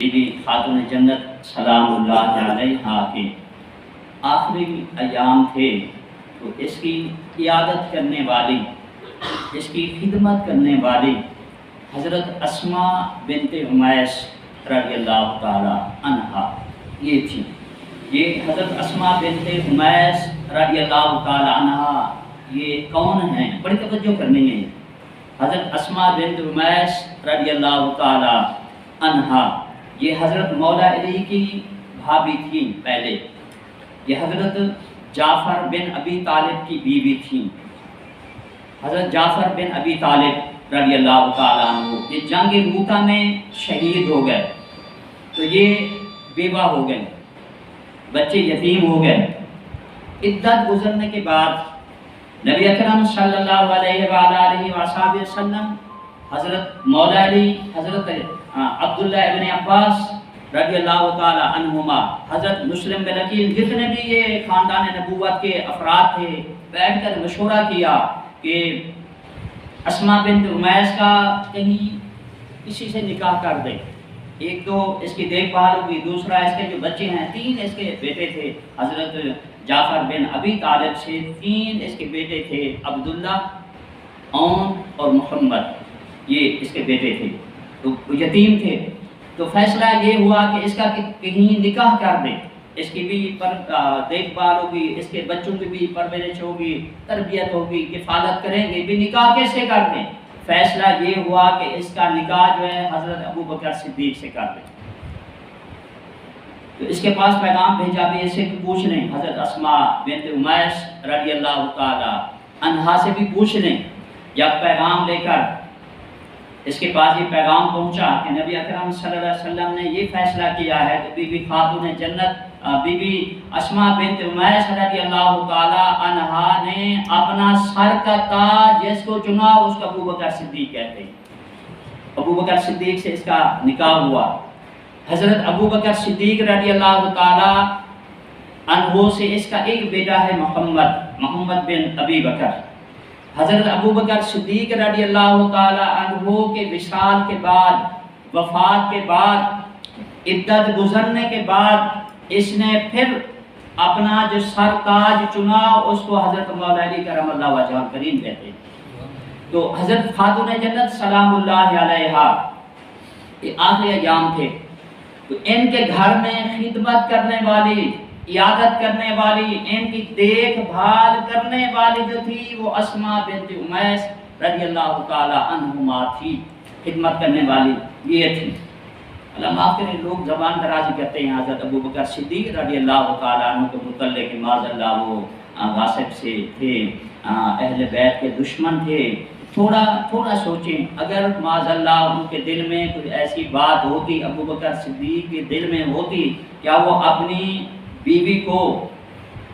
Be خاتون جنت سلام اللہ علیہا کے آخری ایام تھے تو اس کی قیادت کرنے والی، اس کی خدمت کرنے والی حضرت اسماء بنت عمیس رضی اللہ تعالی عنہا یہ تھی۔ یہ حضرت اسماء بنت عمیس رضی اللہ تعالی عنہا یہ کون ہیں؟ بڑی توجہ کرنی ہے۔ حضرت اسماء بنت عمیس رضی اللہ تعالی عنہا یہ حضرت مولا علی کی بھابی تھی پہلے۔ یہ حضرت جعفر بن ابی طالب کی بیوی تھی۔ حضرت جعفر بن ابی طالب رضی اللہ تعالیٰ عنہ یہ جنگ موتا میں شہید ہو گئے، تو یہ بیوہ ہو گئے، بچے یتیم ہو گئے۔ عدت گزرنے کے بعد نبی اکرم صلی اللہ علیہ وآلہ وسلم حضرت مولا علی، حضرت عبداللہ ابن عباس رضی اللہ تعالی عنہما، حضرت مسلم بن عقیل، جتنے بھی یہ خاندان نبوت کے افراد تھے، بیٹھ کر مشورہ کیا کہ اسماء بنت عمیس کا کہیں کسی سے نکاح کر دے۔ ایک تو اس کی دیکھ بھال ہوئی، دوسرا اس کے جو بچے ہیں، 3 اس کے بیٹے تھے حضرت جعفر بن ابی طالب سے، 3 اس کے بیٹے تھے، عبداللہ، عون اور محمد، یہ اس کے بیٹے تھے، تو یتیم تھے۔ تو فیصلہ یہ ہوا کہ اس کا کہیں نکاح کر دیں، اس کی بھی دیکھ بھال ہوگی، اس کے بچوں کی بھی پرورش ہوگی، تربیت ہوگی، کفالت کریں گے بھی، نکاح کیسے کر دیں؟ فیصلہ یہ ہوا کہ اس کا نکاح جو ہے حضرت ابو بکر صدیق سے کر دیں۔ تو اس کے پاس پیغام بھیجا بھی، اس سے بھی پوچھ لیں، حضرت اسماء بنت عمیس رضی اللہ تعالی عنہا سے بھی پوچھ لیں۔ جب پیغام لے کر اس کے پاس یہ پیغام پہنچا کہ نبی اکرم صلی اللہ علیہ وسلم نے یہ فیصلہ کیا ہے کہ بی بی خاتون جنت بی بی اسماء بنت عمیس رضی اللہ تعالی عنہا نے اپنا سر کا تاج جس کو چنا اس کو ابو بکر صدیق کہتے ہیں۔ ابو بکر صدیق سے اس کا نکاح ہوا۔ حضرت ابو بکر صدیق رضی اللہ تعالی عنہ سے اس کا ایک بیٹا ہے محمد بن ابی بکر۔ حضرت ابو بکر صدیق رضی اللہ تعالی عنہ کے وصال کے بعد، وفات کے بعد، عدت گزرنے کے بعد اس نے پھر اپنا جو سر تاج چنا اس کو حضرت مولا علی کرم اللہ وجہہ کریم کہتے ہیں۔ تو حضرت خاتون جنت سلام اللہ علیہا یہ آخری ایام تھے، تو ان کے گھر میں خدمت کرنے والی، عیادت کرنے والی، ان کی دیکھ بھال کرنے والی جو تھی وہ اسماء بنت عمیس رضی اللہ تعالی عنہما تھی، خدمت کرنے والی یہ تھی۔ اللہ معاف کریں، لوگ زبان درازی کرتے ہیں حضرت ابو بکر صدیق رضی اللہ تعالی عنہ کے متعلق، معاذ اللہ وہ غاصب سے تھے، اہل بیت کے دشمن تھے۔ تھوڑا سوچیں، اگر معاذ اللہ ان کے دل میں کوئی ایسی بات ہوتی، ابو بکر صدیق کے دل میں ہوتی، کیا وہ اپنی بیوی کو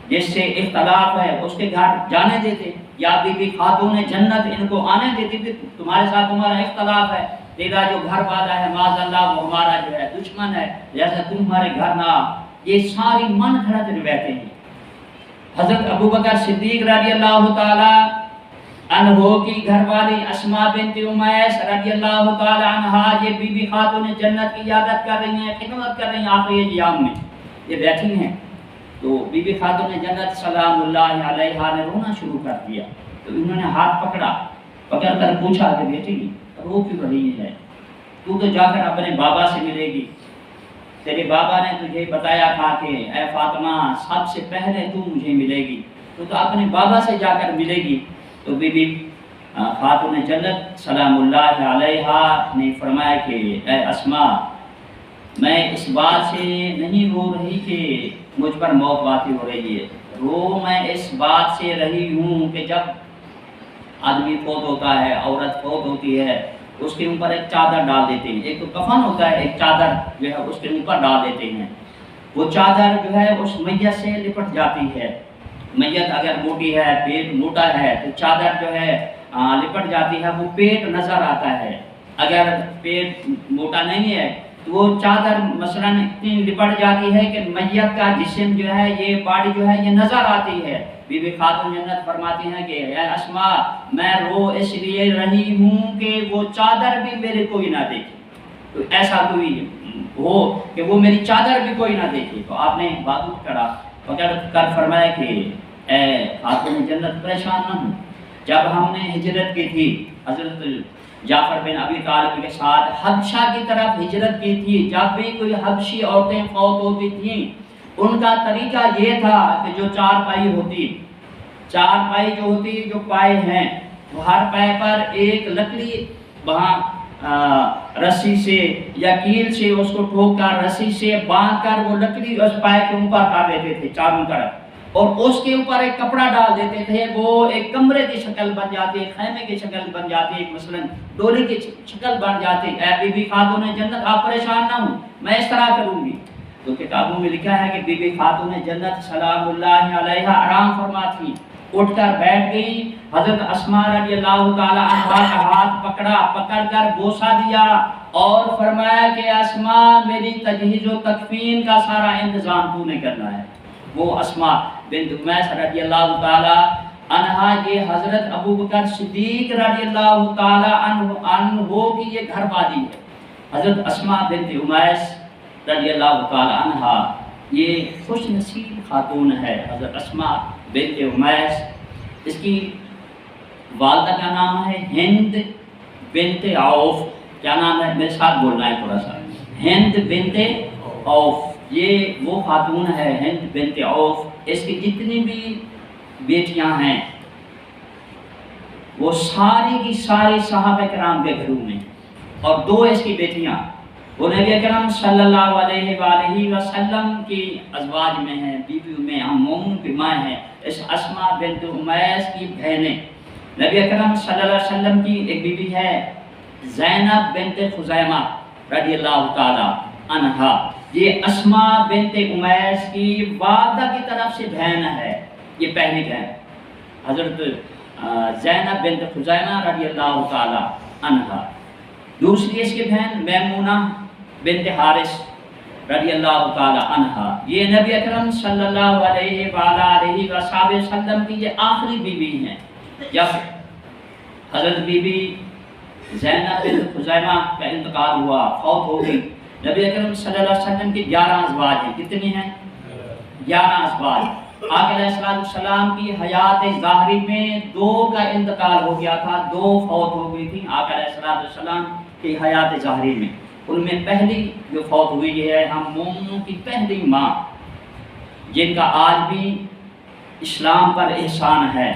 جس سے اختلاف ہے اس کے گھر جانے دیتے؟ یا بی بی خاتون جنت ان کو آنے دیتی کہ تمہارے ساتھ تمہارا اختلاف ہے، تیرا جو گھر والا ہے معاذ اللہ وہ ہمارا جو ہے دشمن ہے، جیسا تمہارے گھر نہ؟ یہ ساری من گھڑت روایتیں ہیں۔ حضرت ابو بکر صدیق رضی اللہ تعالی عنہ کی گھر والی اسماء بنت عمیس رضی اللہ تعالی عنہا یہ بی بی خاتون جنت کی عیادت کر رہی ہیں، خدمت کر رہی ہیں آخری ایام میں، یہ بیٹھی ہیں۔ تو بی بی خاتون جنت سلام اللہ علیہا نے رونا شروع کر دیا، تو انہوں نے ہاتھ پکڑ کر پوچھا کہ بیٹی رو کیوں رہی ہے؟ تو جا کر اپنے بابا سے ملے گی، تیرے بابا نے تجھے بتایا تھا کہ اے فاطمہ سب سے پہلے تو مجھے ملے گی، تو اپنے بابا سے جا کر ملے گی۔ تو بی بی خاتون جنت سلام اللہ علیہا نے فرمایا کہ اے اسماء، میں اس بات سے نہیں رو رہی کہ مجھ پر موت واقع ہو رہی ہے، میں اس بات سے رہی ہوں کہ جب آدمی فوت ہوتا ہے، عورت فوت ہوتی ہے، اس کے اوپر ایک چادر ڈال دیتے ہیں، ایک تو کفن ہوتا ہے، ایک چادر جو ہے اس کے اوپر ڈال دیتے ہیں، وہ چادر جو ہے اس میت سے لپٹ جاتی ہے۔ میت اگر موٹی ہے، پیٹ موٹا ہے تو چادر جو ہے لپٹ جاتی ہے، وہ پیٹ نظر آتا ہے۔ اگر پیٹ موٹا نہیں ہے تو وہ چادر مثلاً اتنی لپٹ جاتی ہے کہ میت کا جسم جو ہے، یہ باڈی جو ہے یہ نظر آتی ہے۔ بی بی خاتون جنت فرماتی ہیں کہ اے اسماء، میں رو اس لیے رہی ہوں کہ وہ چادر بھی میرے کوئی نہ دیکھے۔ تو ایسا کوئی ہو کہ وہ میری چادر بھی کوئی نہ دیکھے۔ تو آپ نے بازو پکڑ کر فرمایا کہ اے خاتون جنت پریشان نہ ہوں، جب ہم نے ہجرت کی تھی حضرت جعفر بن ابی طالب کے ساتھ حبشہ کی طرف ہجرت کی تھی، جب بھی کوئی حبشی عورتیں فوت ہوتی تھیں ان کا طریقہ یہ تھا کہ جو چار پائی ہوتی، چار پائی جو ہوتی جو پائے ہیں وہ ہر پائے پر ایک لکڑی وہاں رسی سے یا کیل سے اس کو ٹھوک کر رسی سے باندھ کر وہ لکڑی اس پائے کے اوپر کر دیتے تھے چاروں طرف، اور اس کے اوپر ایک کپڑا ڈال دیتے تھے، وہ ایک کمرے کی شکل بن جاتی، ایک خیمے کی شکل بن جاتی، ایک مثلا ڈولی کی شکل بن جاتی۔ اے بی بی خاتون جنت آپ پریشان نہ ہوں، میں اس طرح کروں گی۔ تو کتابوں میں لکھا ہے کہ بی بی خاتون جنت سلام اللہ علیہا آرام فرما تھی، اٹھ کر بیٹھ گئی، حضرت اسماء رضی اللہ تعالی عنہا کا ہاتھ پکڑ کر بوسہ دیا اور فرمایا کہ اسماء میری تجہیز و تکفین کا سارا انتظام تو نے کرنا ہے۔ وہ اسماء بنت امیس رضی اللہ تعالی عنہا یہ حضرت ابو بکر صدیق رضی اللہ تعالی عنہ کی یہ گھر والی ہے۔ حضرت اسماء بنت امیس رضی اللہ تعالی عنہا یہ خوش نصیب خاتون ہے۔ حضرت اسماء بنت امیس، اس کی والدہ کا نام ہے ہند بنت عوف۔ کیا نام ہے؟ میرے ساتھ بولنا ہے تھوڑا سا، ہند بنت عوف۔ یہ وہ خاتون ہے ہند بنت عوف، اس کی جتنی بھی بیٹیاں ہیں وہ ساری کی ساری صحابہ کرام کے گھروں میں، اور دو اس کی بیٹیاں وہ نبی اکرم صلی اللہ علیہ وآلہ وسلم کی ازواج میں ہیں، بیویوں میں ہم مومن کی ماں ہیں۔ اس اسماء بنت امیس کی بہنیں، نبی اکرم صلی اللہ علیہ وسلم کی ایک بیوی ہے زینب بنت خزیمہ رضی اللہ تعالی عنہا، یہ اسماء بنت امیس کی والدہ کی طرف سے بہن ہے، یہ پہلی بہن حضرت زینب بنت خزیمہ رضی اللہ تعالی عنہا۔ دوسری اس کی بہن میمونہ بنت حارث رضی اللہ تعالی عنہا، یہ نبی اکرم صلی اللہ علیہ وآلہ وسلم کی یہ آخری بیوی ہیں۔ جب حضرت بی بی زینب بنت خزیمہ کا انتقال ہوا، فوت ہو گئی، نبی اکرم صلی اللہ علیہ وسلم کی 11 ازواج ہیں۔ کتنی ہیں؟ 11 ازواج۔ آقا علیہ السلام کی حیات ظاہری میں 2 کا انتقال ہو گیا تھا، 2 فوت ہو گئی تھی آقا علیہ السلام کی حیات ظاہری میں۔ ان میں پہلی جو فوت ہوئی ہے ہم مومنوں کی پہلی ماں، جن کا آج بھی اسلام پر احسان ہے،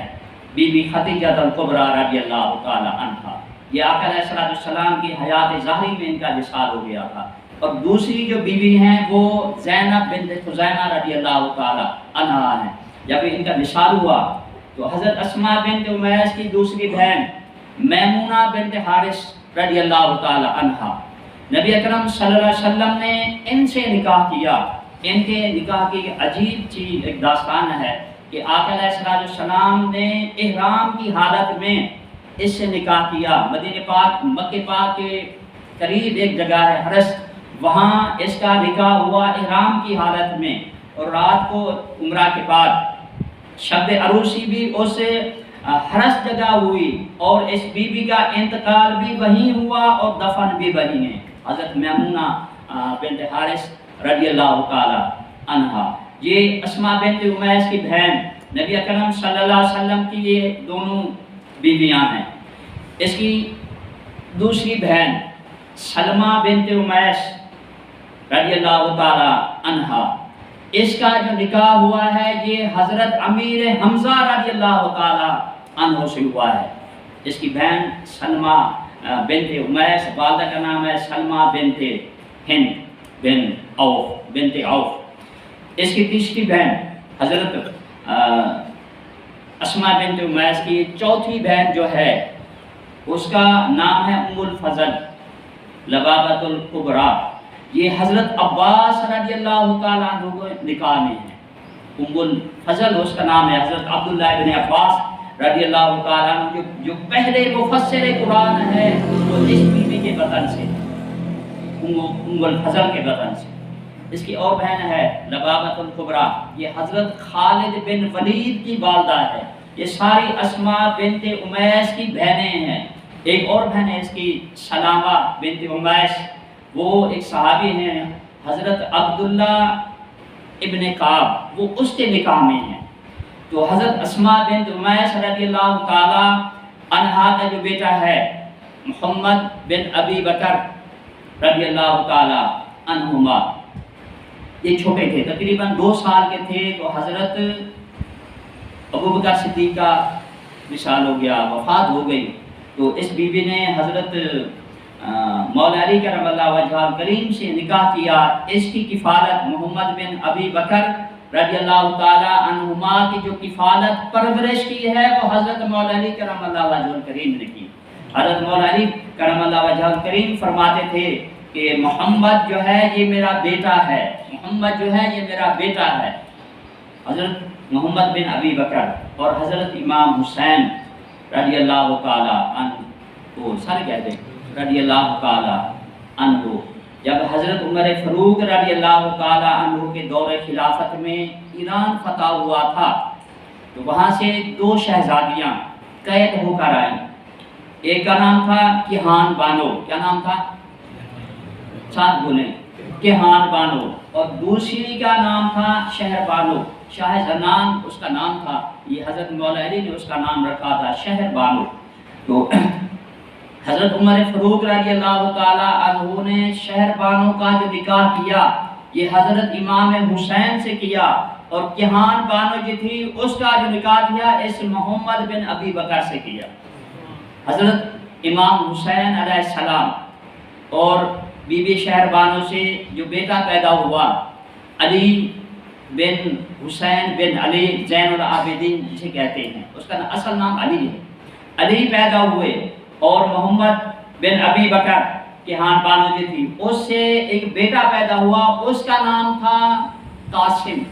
بی بی خدیجہ الکبریٰ رضی اللہ تعالی عنہا۔ یہ آقا علیہ السلام کی حیات ظاہری میں ان کا وصال ہو گیا تھا۔ اور دوسری جو بیوی ہیں وہ زینب بنت خزیمہ رضی اللہ تعالی عنہا ہیں۔ جب ان کا وصال ہوا تو حضرت اسماء بنت امیس کی دوسری بہن میمونہ بنت حارث رضی اللہ تعالی عنہا، نبی اکرم صلی اللہ علیہ وسلم نے ان سے نکاح کیا۔ ان کے نکاح کی عجیب چیز ایک داستان ہے کہ آقا علیہ السلام نے احرام کی حالت میں اس سے نکاح کیا۔ مدینہ پاک مکہ پاک کے قریب ایک جگہ ہے حرس، وہاں اس کا نکاح ہوا احرام کی حالت میں، اور رات کو عمرہ کے بعد شب عروسی بھی اس حرس جگہ ہوئی، اور اس بی بی کا انتقال بھی وہیں ہوا اور دفن بھی وہیں ہے، حضرت میمونہ بنت حارث رضی اللہ تعالی عنہا۔ یہ اسماء بنت امیس کی بہن نبی اکرم صلی اللہ علیہ وسلم کی یہ دونوں بیویاں ہیں۔ اس کی دوسری بہن سلمہ بنت امیس رضی اللہ تعالی عنہا، اس کا جو نکاح ہوا ہے یہ حضرت امیر حمزہ رضی اللہ تعالی عنہ سے ہوا ہے۔ اس کی بہن سلمہ بنت امیس، والدہ کا نام ہے سلمہ بنت ہند بنت عوف۔ اس کی تیسری بہن حضرت اسماء بنت امیس کی چوتھی بہن جو ہے اس کا نام ہے ام الفضل لبابۃ الکبریٰ، یہ حضرت عباس رضی اللہ تعالیٰ عنہ کو نکاح میں ہے۔ ام الفضل اس کا نام ہے، حضرت عبداللہ بن عباس رضی اللہ تعالیٰ عنہ جو پہلے مفسر قرآن ہے وہ اس بیوی کے وطن سے، ام الفضل کے وطن سے۔ اس کی اور بہن ہے لبابۃ الکبریٰ، یہ حضرت خالد بن ولید کی والدہ ہے۔ یہ ساری اسماء بنت امیس کی بہنیں ہیں۔ ایک اور بہن ہے اس کی سلامہ بنت امیس وہ ایک صحابی ہیں حضرت عبداللہ ابن کعب، وہ اس کے نکاح میں ہیں۔ تو حضرت اسماء بنت امیس رضی اللہ تعالی عنہا کا جو بیٹا ہے محمد بن ابی بکر رضی اللہ تعالی عنہما، یہ چھوٹے تھے، تقریباً 2 سال کے تھے تو حضرت ابوبکر صدیق کا وصال ہو گیا، وفات ہو گئی۔ تو اس بیوی نے حضرت مولا علی کرم اللہ وجہہ کریم سے نکاح کیا۔ اس کی کفالت محمد بن ابی بکر رضی اللہ تعالی عنہما کی جو کفالت پرورش کی ہے وہ حضرت مولا علی کرم اللہ وجہہ کریم نے کی۔ حضرت مولا علی کرم اللہ وجہہ کریم فرماتے تھے کہ محمد جو ہے یہ میرا بیٹا ہے، محمد جو ہے یہ میرا بیٹا ہے۔ حضرت محمد بن ابی بکر اور حضرت امام حسین رضی اللہ تعالی عنہ وہ سارے کہتے ہیں رضی اللہ تعالی عنہ، جب حضرت عمر فاروق رضی اللہ تعالی عنہ کے دور خلافت میں ایران فتح ہوا تھا تو وہاں سے 2 شہزادیاں قید ہو کر آئیں۔ ایک کا نام تھا کیہان بانو، کیا نام تھا؟ ساتھ بولیں، کیہان بانو، اور دوسری کا نام تھا شہر بانو، شاہ زنان اس کا نام تھا۔ یہ حضرت مولا علی نے اس کا نام رکھا تھا شہر بانو۔ تو حضرت عمر فاروق رضی اللہ تعالی عنہ نے شہر بانو کا جو نکاح کیا یہ حضرت امام حسین سے کیا، اور کیہان بانو جو تھی اس کا جو نکاح کیا اس محمد بن ابی بکر سے کیا۔ حضرت امام حسین علیہ السلام اور بی بی شہر بانو سے جو بیٹا پیدا ہوا علی بن حسین بن علی زین العابدین جسے کہتے ہیں، اس کا اصل نام علی ہے، علی پیدا ہوئے، اور محمد بن ابی بکر کیہان بانو جو تھی اس سے ایک بیٹا پیدا ہوا، اس کا نام تھا قاسم،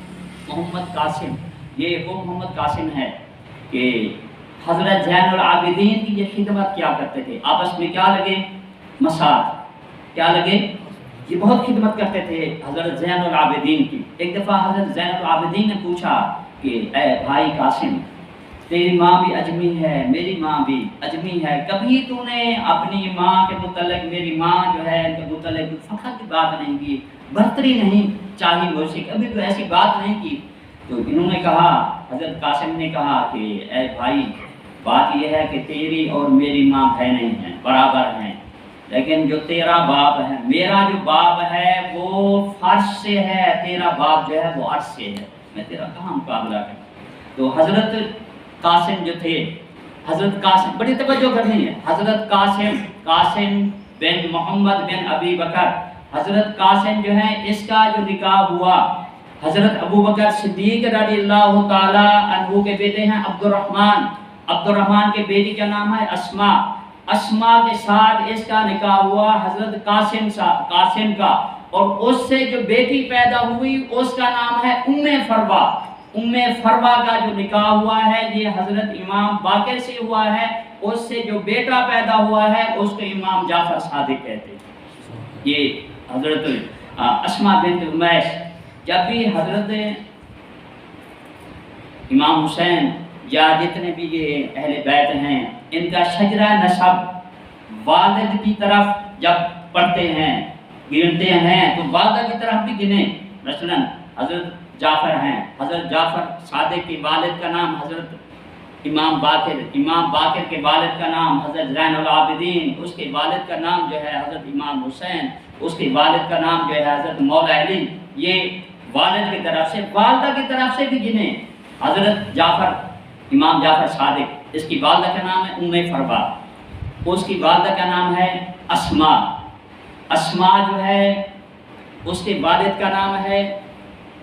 محمد قاسم۔ یہ وہ محمد قاسم ہے کہ حضرت زین العابدین کی یہ خدمت کیا کرتے تھے، آپس میں کیا لگے؟ مساعد، کیا لگے؟ یہ بہت خدمت کرتے تھے حضرت زین العابدین کی۔ ایک دفعہ حضرت زین العابدین نے پوچھا کہ اے بھائی قاسم، تیری ماں بھی اجمی ہے، میری ماں بھی اجمی ہے، کبھی تو نے اپنی ماں کے متعلق، میری ماں جو ہے ان کے متعلق فخر کی بات نہیں کی، برتری نہیں چاہی مجھ سے، کبھی تو ایسی بات نہیں کی؟ تو انہوں نے کہا، حضرت قاسم نے کہا کہ اے بھائی، بات یہ ہے کہ تیری اور میری ماں بہنیں ہیں، برابر ہیں، لیکن جو تیرا باپ ہے، میرا جو باپ ہے وہ فرش سے ہے، تیرا باپ جو ہے وہ عرش سے ہے، میں تیرا کہاں مقابلہ کروں؟ تو حضرت قاسم جو تھے، حضرت قاسم، بڑی توجہ کرنی ہے، حضرت قاسم بن محمد بن ابی بکر، حضرت قاسم جو ہے اس کا جو نکاح ہوا حضرت ابوبکر صدیق رضی اللہ تعالی عنہ کے بیٹے ہیں عبد الرحمن کے بیٹی کا نام ہے اسماء کے ساتھ اس کا نکاح ہوا حضرت قاسم کا، اور اس سے جو بیٹی پیدا ہوئی اس کا نام ہے ام فروہ کا جو نکاح ہوا ہے یہ حضرت امام باقر سے ہوا ہے، اس سے جو بیٹا پیدا ہوا ہے اس کو امام جعفر صادق کہتے ہیں۔ یہ حضرت اسماء بنت امیس، جب بھی حضرت امام حسین یا جتنے بھی یہ اہل بیت ہیں ان کا شجرہ نسب والد کی طرف جب پڑھتے ہیں گنتے ہیں تو والدہ کی طرف بھی گنے، مثلا حضرت جعفر ہیں، حضرت جعفر صادق کے والد کا نام حضرت امام باقر کے والد کا نام حضرت زین العابدین، اس کے والد کا نام جو ہے حضرت امام حسین، اس کے والد کا نام جو ہے حضرت مولا علی، یہ والد کی طرف سے، والدہ کی طرف سے بھی گنے حضرت امام جعفر صادق، اس کی والدہ کا نام ہے ام فروہ، اس کی والدہ کا نام ہے اسماء جو ہے اس کے والد کا نام ہے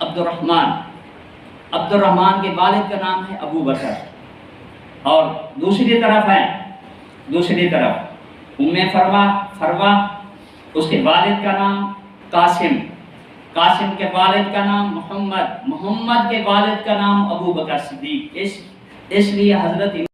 عبد الرحمن کے والد کا نام ہے ابو بکر، اور دوسری طرف ام فروہ اس کے والد کا نام قاسم کے والد کا نام محمد کے والد کا نام ابو بکر صدیق، اس لیے حضرت